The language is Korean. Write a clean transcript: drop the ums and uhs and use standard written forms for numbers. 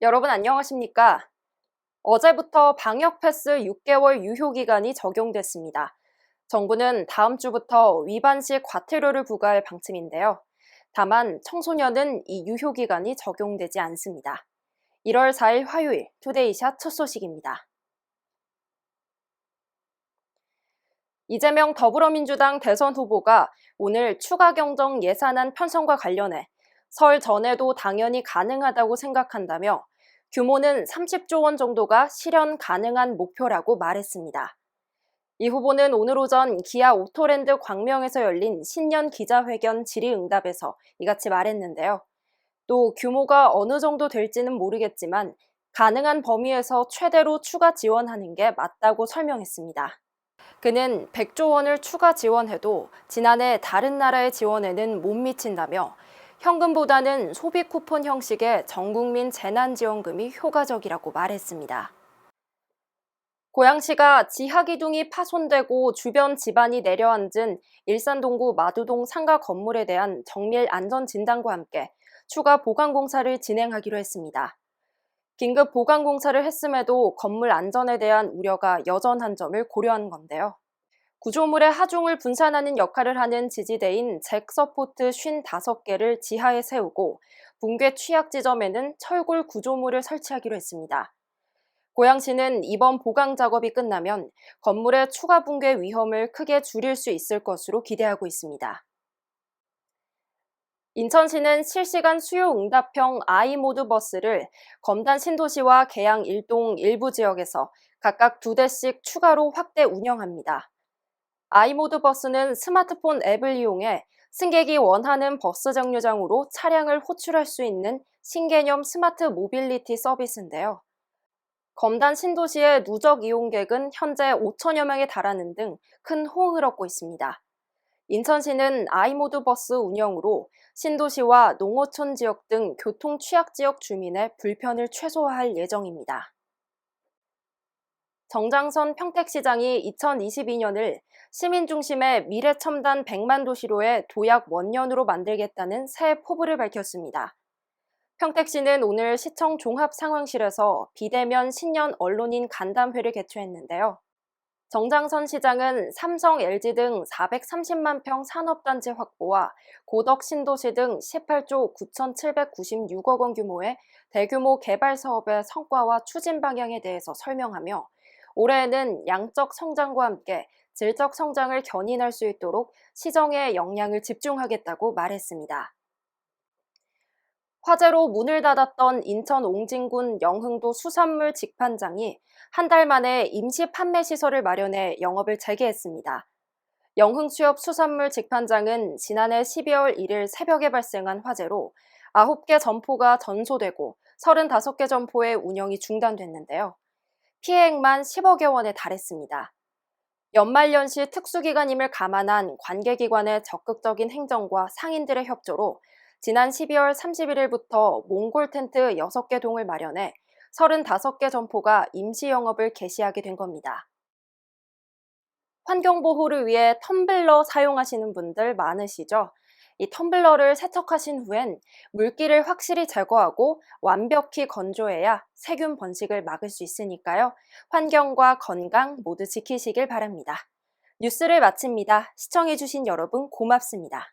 여러분 안녕하십니까? 어제부터 방역 패스 6개월 유효 기간이 적용됐습니다. 정부는 다음 주부터 위반 시 과태료를 부과할 방침인데요. 다만 청소년은 이 유효 기간이 적용되지 않습니다. 1월 4일 화요일 투데이샷 첫 소식입니다. 이재명 더불어민주당 대선 후보가 오늘 추가 경정 예산안 편성과 관련해 설 전에도 당연히 가능하다고 생각한다며 규모는 30조 원 정도가 실현 가능한 목표라고 말했습니다. 이 후보는 오늘 오전 기아 오토랜드 광명에서 열린 신년 기자회견 질의응답에서 이같이 말했는데요. 또 규모가 어느 정도 될지는 모르겠지만 가능한 범위에서 최대로 추가 지원하는 게 맞다고 설명했습니다. 그는 100조 원을 추가 지원해도 지난해 다른 나라의 지원에는 못 미친다며 현금보다는 소비 쿠폰 형식의 전국민 재난지원금이 효과적이라고 말했습니다. 고양시가 지하 기둥이 파손되고 주변 집안이 내려앉은 일산 동구 마두동 상가 건물에 대한 정밀 안전 진단과 함께 추가 보강 공사를 진행하기로 했습니다. 긴급 보강 공사를 했음에도 건물 안전에 대한 우려가 여전한 점을 고려한 건데요. 구조물의 하중을 분산하는 역할을 하는 지지대인 잭서포트 55개를 지하에 세우고 붕괴 취약 지점에는 철골 구조물을 설치하기로 했습니다. 고양시는 이번 보강 작업이 끝나면 건물의 추가 붕괴 위험을 크게 줄일 수 있을 것으로 기대하고 있습니다. 인천시는 실시간 수요 응답형 i모드 버스를 검단 신도시와 계양 일동 일부 지역에서 각각 2대씩 추가로 확대 운영합니다. i모드 버스는 스마트폰 앱을 이용해 승객이 원하는 버스 정류장으로 차량을 호출할 수 있는 신개념 스마트 모빌리티 서비스인데요. 검단 신도시의 누적 이용객은 현재 5천여 명에 달하는 등 큰 호응을 얻고 있습니다. 인천시는 i모드 버스 운영으로 신도시와 농어촌 지역 등 교통 취약 지역 주민의 불편을 최소화할 예정입니다. 정장선 평택시장이 2022년을 시민 중심의 미래첨단 100만 도시로의 도약 원년으로 만들겠다는 새 포부를 밝혔습니다. 평택시는 오늘 시청 종합상황실에서 비대면 신년 언론인 간담회를 개최했는데요. 정장선 시장은 삼성, LG 등 430만 평 산업단지 확보와 고덕 신도시 등 18조 9,796억 원 규모의 대규모 개발 사업의 성과와 추진 방향에 대해서 설명하며 올해에는 양적 성장과 함께 질적 성장을 견인할 수 있도록 시정에 역량을 집중하겠다고 말했습니다. 화재로 문을 닫았던 인천 옹진군 영흥도 수산물 직판장이 한 달 만에 임시 판매 시설을 마련해 영업을 재개했습니다. 영흥수협 수산물 직판장은 지난해 12월 1일 새벽에 발생한 화재로 9개 점포가 전소되고 35개 점포의 운영이 중단됐는데요. 피해액만 10억여 원에 달했습니다. 연말연시 특수기간임을 감안한 관계기관의 적극적인 행정과 상인들의 협조로 지난 12월 31일부터 몽골 텐트 6개 동을 마련해 35개 점포가 임시 영업을 개시하게 된 겁니다. 환경보호를 위해 텀블러 사용하시는 분들 많으시죠? 이 텀블러를 세척하신 후엔 물기를 확실히 제거하고 완벽히 건조해야 세균 번식을 막을 수 있으니까요. 환경과 건강 모두 지키시길 바랍니다. 뉴스를 마칩니다. 시청해주신 여러분 고맙습니다.